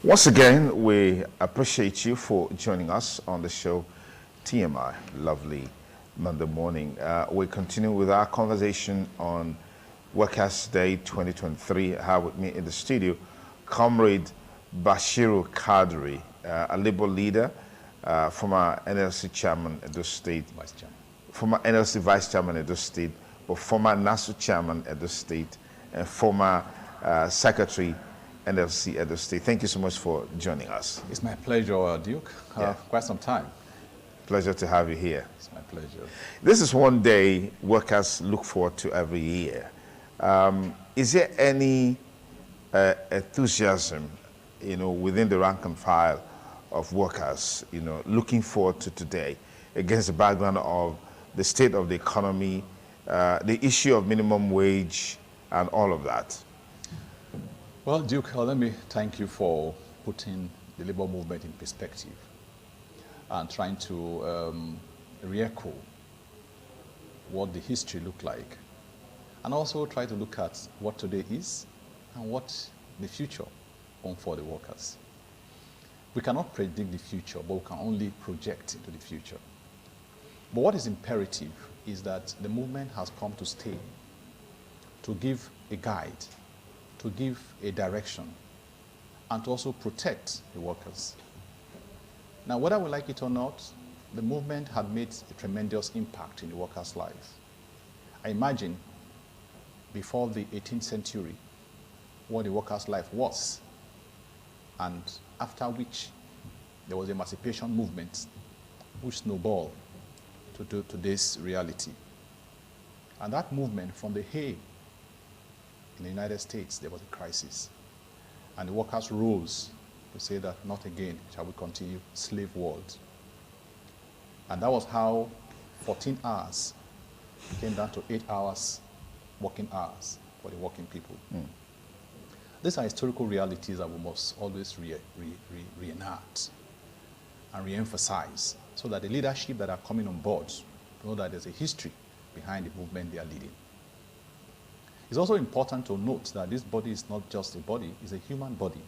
Once again, we appreciate you for joining us on the show TMI. Lovely Monday morning. We continue with our conversation on Workers' Day 2023. I have with me in the studio Comrade Bashiru Kadri, a Labour leader, former NLC chairman at the state, former NLC vice chairman at the state, but former NASU chairman at the state, and former secretary NLC at the state. Thank you so much for joining us. It's my pleasure, Duke. Quite some time. Pleasure to have you here. It's my pleasure. This is one day workers look forward to every year. Is there any enthusiasm, within the rank and file of workers, looking forward to today against the background of the state of the economy, the issue of minimum wage, and all of that? Well, Duke, let me thank you for putting the labor movement in perspective and trying to re-echo what the history looked like, and also try to look at what today is and what the future holds for the workers. We cannot predict the future, but we can only project into the future. But what is imperative is that the movement has come to stay, to give a guide, to give a direction, and to also protect the workers. Now, whether we like it or not, the movement had made a tremendous impact in the workers' lives. I imagine before the 18th century what the workers' life was, and after which there was the emancipation movement which snowballed to today's reality. And that movement, from the hay in the United States, there was a crisis. And the workers rose to say that not again shall we continue slave world. And that was how 14 hours came down to 8 hours working hours for the working people. These are historical realities that we must always reenact and re-emphasize, so that the leadership that are coming on board know that there's a history behind the movement they are leading. It's also important to note that this body is not just a body, it's a human body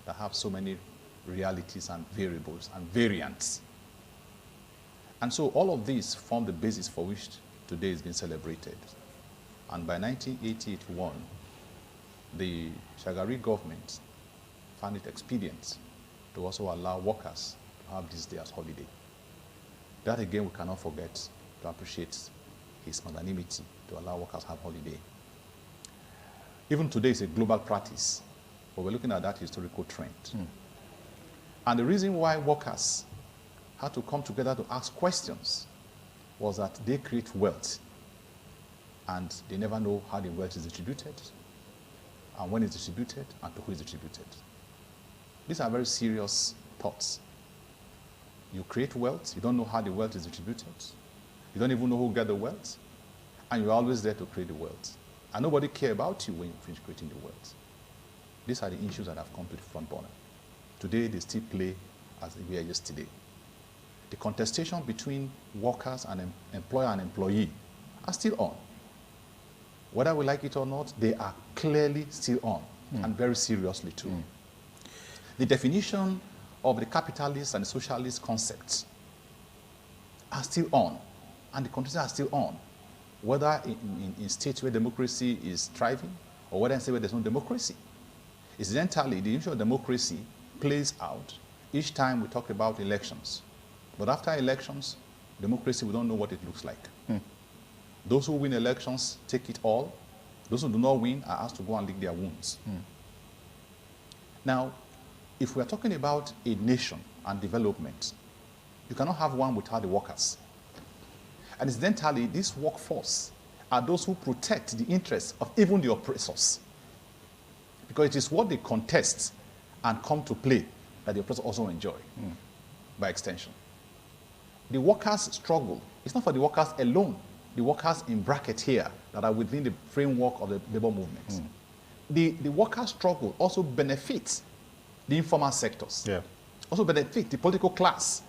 that has so many realities and variables and variants. And so all of these form the basis for which today is being celebrated. And by 1980-81, the Shagari government found it expedient to also allow workers to have this day as holiday. That again, we cannot forget to appreciate his magnanimity to allow workers to have holiday. Even today, it's a global practice, but we're looking at that historical trend. And the reason why workers had to come together to ask questions was that they create wealth, and they never know how the wealth is distributed, and when it's distributed, and to who is distributed. These are very serious thoughts. You create wealth, you don't know how the wealth is distributed, you don't even know who got the wealth, and you're always there to create the wealth. And nobody cares about you when you finish creating the wealth. These are the issues that have come to the front burner. Today, they still play as they were yesterday. The contestation between workers and employer and employee are still on. Whether we like it or not, they are clearly still on, and very seriously too. The definition of the capitalist and the socialist concepts are still on, and the contests are still on. Whether in states where democracy is thriving, or whether in states where there's no democracy. Incidentally, the issue of democracy plays out each time we talk about elections. But after elections, democracy, we don't know what it looks like. Those who win elections take it all. Those who do not win are asked to go and lick their wounds. Now, if we are talking about a nation and development, you cannot have one without the workers. And incidentally, this workforce are those who protect the interests of even the oppressors. Because it is what they contest and come to play that the oppressors also enjoy, by extension. The workers' struggle is not for the workers alone, the workers in bracket here that are within the framework of the labor movement. The workers' struggle also benefits the informal sectors, also benefits the political class.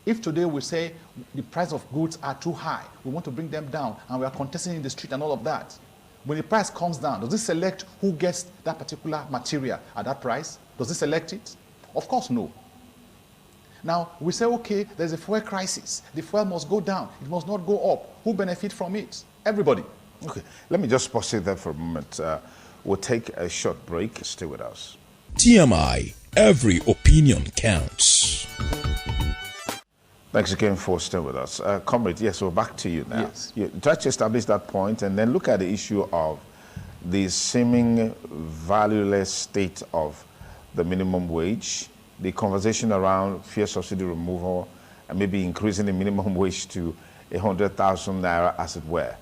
If today we say the price of goods are too high, we want to bring them down, and we are contesting in the street and all of that, When the price comes down, does it select who gets that particular material at that price? Does it select it? Of course, no. Now, we say, okay, there's a fuel crisis. The fuel must go down. It must not go up. Who benefits from it? Everybody. Okay, let me just pause it there for a moment. We'll take a short break. Stay with us. TMI, every opinion counts. Thanks again for staying with us. Comrade, yes, we're back to you now. Yes. You try to establish that point and then look at the issue of the seeming valueless state of the minimum wage, the conversation around fuel subsidy removal, and maybe increasing the minimum wage to 100,000 naira, as it were.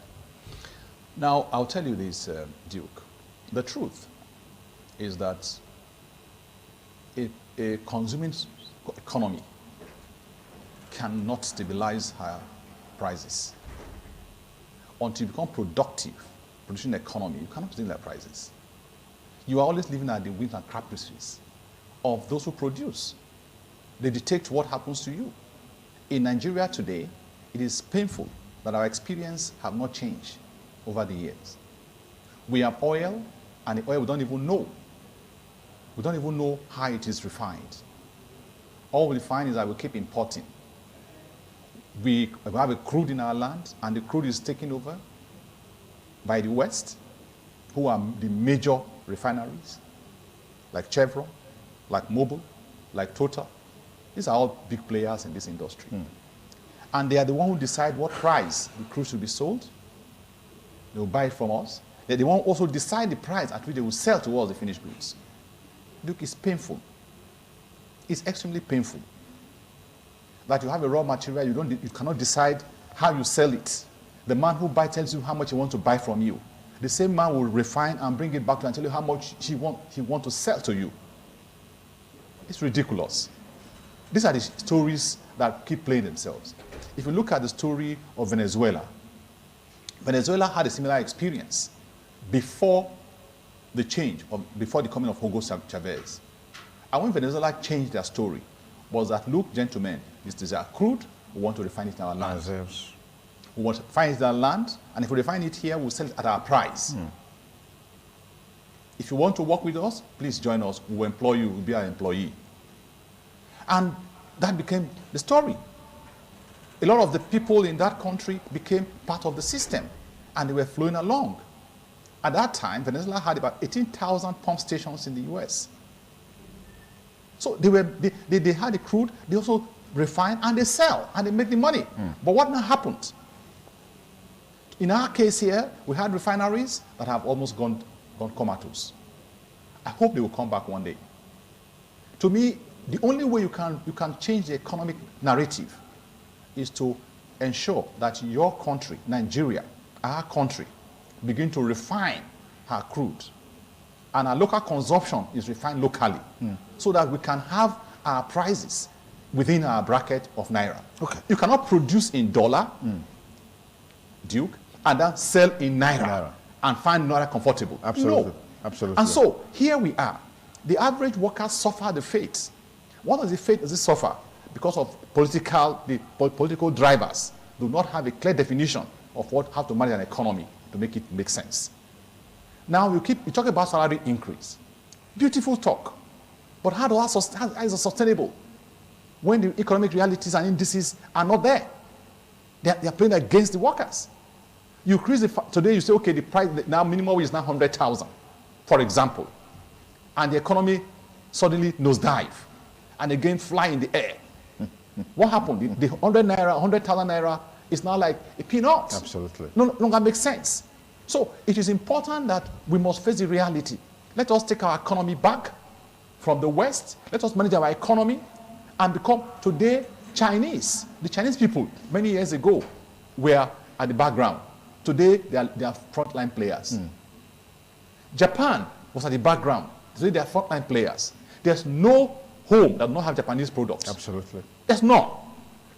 Now, I'll tell you this, Duke. The truth is that a consuming economy cannot stabilize higher prices. Until you become productive, producing an economy, you cannot stabilize prices. You are always living at the whims and caprices of those who produce. They dictate what happens to you. In Nigeria today, it is painful that our experience have not changed over the years. We have oil, and the oil we don't even know. We don't even know how it is refined. All we find is that we keep importing. We have a crude in our land, and the crude is taken over by the West, who are the major refineries, like Chevron, like Mobil, like Total. These are all big players in this industry. And they are the ones who decide what price the crude should be sold. They will buy it from us. They're the ones who also decide the price at which they will sell to us the finished goods. Look, it's painful. It's extremely painful that you have a raw material, you cannot decide how you sell it. The man who buys tells you how much he wants to buy from you. The same man will refine and bring it back to you and tell you how much he wants to sell to you. It's ridiculous. These are the stories that keep playing themselves. If you look at the story of Venezuela, Venezuela had a similar experience before the change, or before the coming of Hugo Chavez. And when Venezuela changed their story, was that, look, gentlemen, this is our crude, we want to refine it in our land. We want to refine it in our land, and if we refine it here, we'll sell it at our price. If you want to work with us, please join us. We'll employ you, we'll be our employee. And that became the story. A lot of the people in that country became part of the system, and they were flowing along. At that time, Venezuela had about 18,000 pump stations in the US. So they had the crude, they also refine, and they sell, and they make the money. But what now happened? In our case here, we had refineries that have almost gone comatose. I hope they will come back one day. To me, the only way you can change the economic narrative is to ensure that your country, Nigeria, our country, begin to refine our crude. And our local consumption is refined locally, so that we can have our prices within our bracket of Naira. Okay. You cannot produce in dollar, Duke, and then sell in Naira. And find Naira comfortable. Absolutely. No. Absolutely. And so, here we are. The average worker suffer the fate. What does the fate does it suffer? Because of political drivers do not have a clear definition of how to manage an economy to make it make sense. Now you talk about salary increase. Beautiful talk. But how is it sustainable when the economic realities and indices are not there? They are playing against the workers. You increase today you say, okay, the price now minimum wage is now 100,000, for example. And the economy suddenly nosedive and again fly in the air. What happened? The 100,000 naira is now like a peanut. Absolutely. No longer makes sense. So it is important that we must face the reality. Let us take our economy back from the West. Let us manage our economy and become today Chinese. The Chinese people many years ago were at the background. Today they are frontline players. Japan was at the background. Today they are frontline players. There's no home that does not have Japanese products. Absolutely. There's not.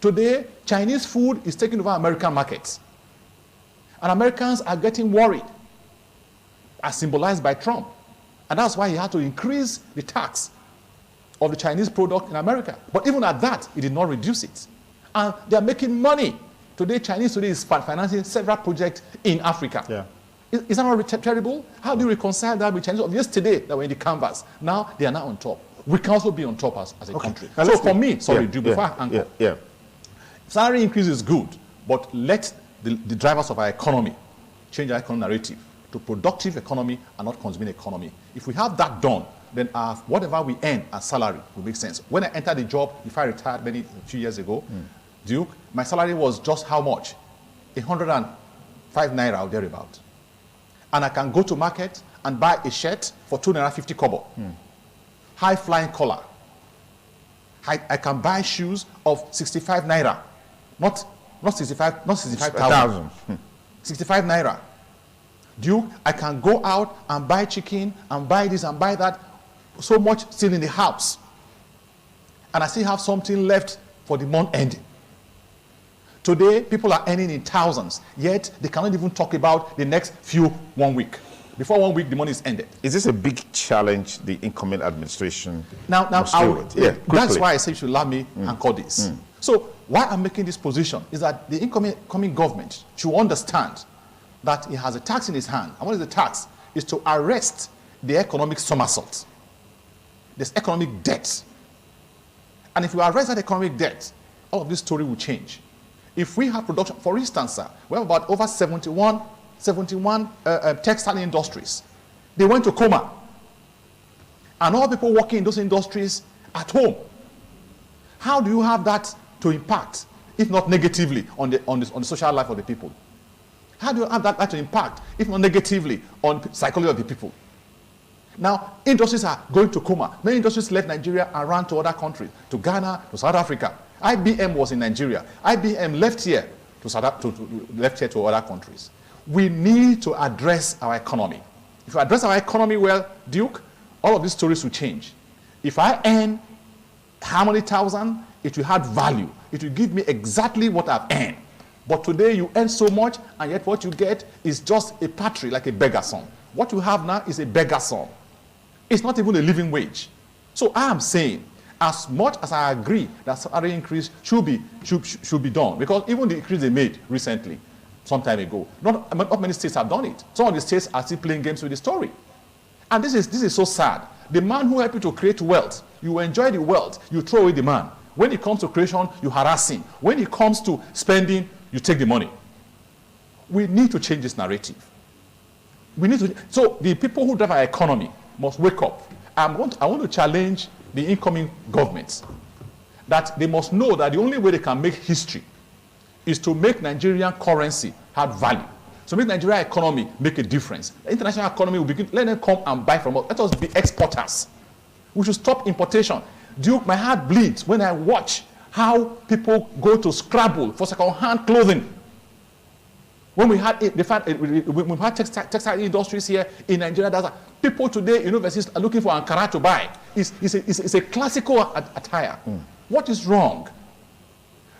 Today, Chinese food is taking over American markets. And Americans are getting worried, as symbolized by Trump. And that's why he had to increase the tax of the Chinese product in America. But even at that, he did not reduce it. And they're making money. Today, Chinese is financing several projects in Africa. Yeah. Is that not terrible? How do you reconcile that with Chinese of yesterday that were in the canvas? Now they are now on top. We can also be on top as a country. Now So for me, sorry, before I anchor, yeah. salary increase is good, but let the drivers of our economy change our economic narrative to productive economy and not consuming economy. If we have that done, then whatever we earn as salary will make sense. When I entered the job, if I retired a few years ago, Duke, my salary was just how much? 105 naira or thereabout. And I can go to market and buy a shirt for 2.50 kobo. High flying collar. I can buy shoes of 65 naira. Not 65,000. 65 naira. Duke, I can go out and buy chicken and buy this and buy that. So much still in the house. And I still have something left for the month ending. Today, people are earning in thousands, yet they cannot even talk about the next 1 week. Before 1 week, the money is ended. Is this a big challenge the incoming administration Now must deal with? Yeah, that's why I say you should allow me and call this. So why I'm making this position is that the incoming government should understand that it has a tax in its hand. And what is the tax? Is to arrest the economic somersault. There's economic debt. And if we arrest that economic debt, all of this story will change. If we have production, for instance, sir, we have about over 71 textile industries. They went to coma. And all people working in those industries at home. How do you have that to impact, if not negatively, on the social life of the people? How do you have that to impact, if not negatively, on the psychology of the people? Now, industries are going to coma. Many industries left Nigeria and ran to other countries, to Ghana, to South Africa. IBM was in Nigeria. IBM left here to other countries. We need to address our economy. If we address our economy well, Duke, all of these stories will change. If I earn how many thousand, it will have value. It will give me exactly what I've earned. But today you earn so much, and yet what you get is just a patry, like a beggar son. What you have now is a beggar son. It's not even a living wage. So I am saying, as much as I agree that salary increase should be done, because even the increase they made recently, some time ago, not many states have done it. Some of the states are still playing games with the story. And this is so sad. The man who helped you to create wealth, you enjoy the wealth, you throw away the man. When it comes to creation, you harass him. When it comes to spending, you take the money. We need to change this narrative. So the people who drive our economy must wake up. I want to challenge the incoming governments that they must know that the only way they can make history is to make Nigerian currency have value. So make Nigerian economy make a difference. The international economy will begin, let them come and buy from us. Let us be exporters. We should stop importation. Duke, my heart bleeds when I watch how people go to scrabble for second-hand clothing. When we had textile industries here in Nigeria, people today, universities are looking for Ankara to buy. It's a classical attire. What is wrong?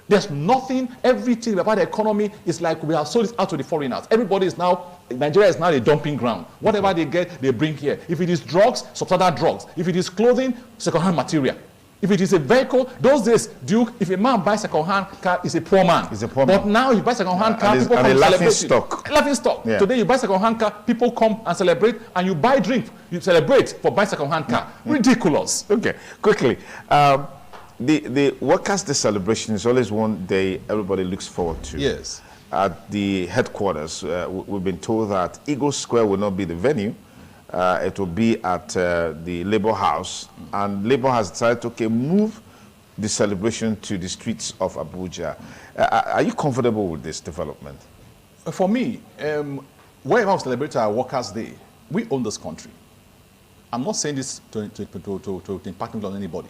There's nothing, everything about the economy is like we have sold it out to the foreigners. Everybody is now, Nigeria is now a dumping ground. Whatever they get, they bring here. If it is drugs, substandard drugs. If it is clothing, second-hand material. If it is a vehicle, those days, Duke, if a man buys a second-hand car, he's a poor man. He's a poor man. But now you buy second-hand car, people come and celebrate. Laughing stock. Yeah. Today you buy second-hand car, people come and celebrate, and you buy drink, you celebrate for buying second-hand car. Ridiculous. Okay, quickly. The Workers' Day celebration is always one day everybody looks forward to. Yes. At the headquarters, we've been told that Eagle Square will not be the venue. It will be at the Labour House, and Labour has decided to move the celebration to the streets of Abuja. Are you comfortable with this development? For me, wherever we celebrate our Workers' Day, we own this country. I'm not saying this to impact on anybody.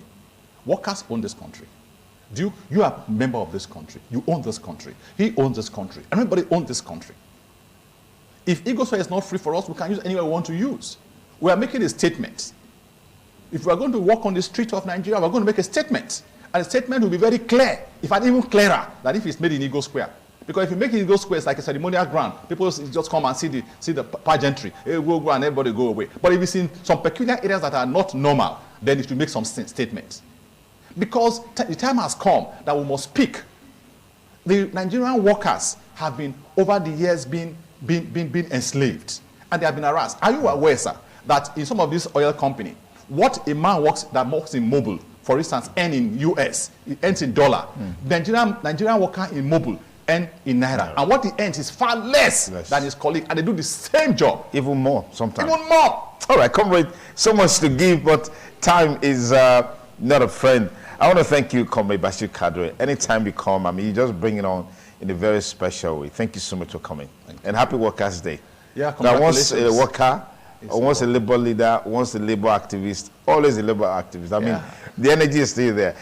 Workers own this country. You are a member of this country. You own this country. He owns this country. Everybody owns this country. If Eagle Square is not free for us, we can use anywhere we want to use. We are making a statement. If we are going to walk on the street of Nigeria, we are going to make a statement. And the statement will be very clear, if not even clearer, than if it's made in Eagle Square. Because if you make it in Eagle Square, it's like a ceremonial ground. People just come and see the pageantry. It will go and everybody go away. But if it's in some peculiar areas that are not normal, then it should make some statements. Because the time has come that we must speak. The Nigerian workers have been, over the years, been been enslaved, and they have been harassed. Are you aware, sir, that in some of these oil company, what a man works in Mobil, for instance, earn in US, he earns in dollar. Nigerian worker in Mobil earn in Naira. And what he earns is far less than his colleague, and they do the same job. Even more sometimes. Even more. All right, comrade, so much to give, but time is not a friend. I want to thank you, Comrade Bashir Kadre. Anytime you come, I mean, you just bring it on in a very special way. Thank you so much for coming. And happy Workers' Day. Yeah, now, once a worker, or once a labor leader, once a labor activist, always a labor activist. I mean, the energy is still there.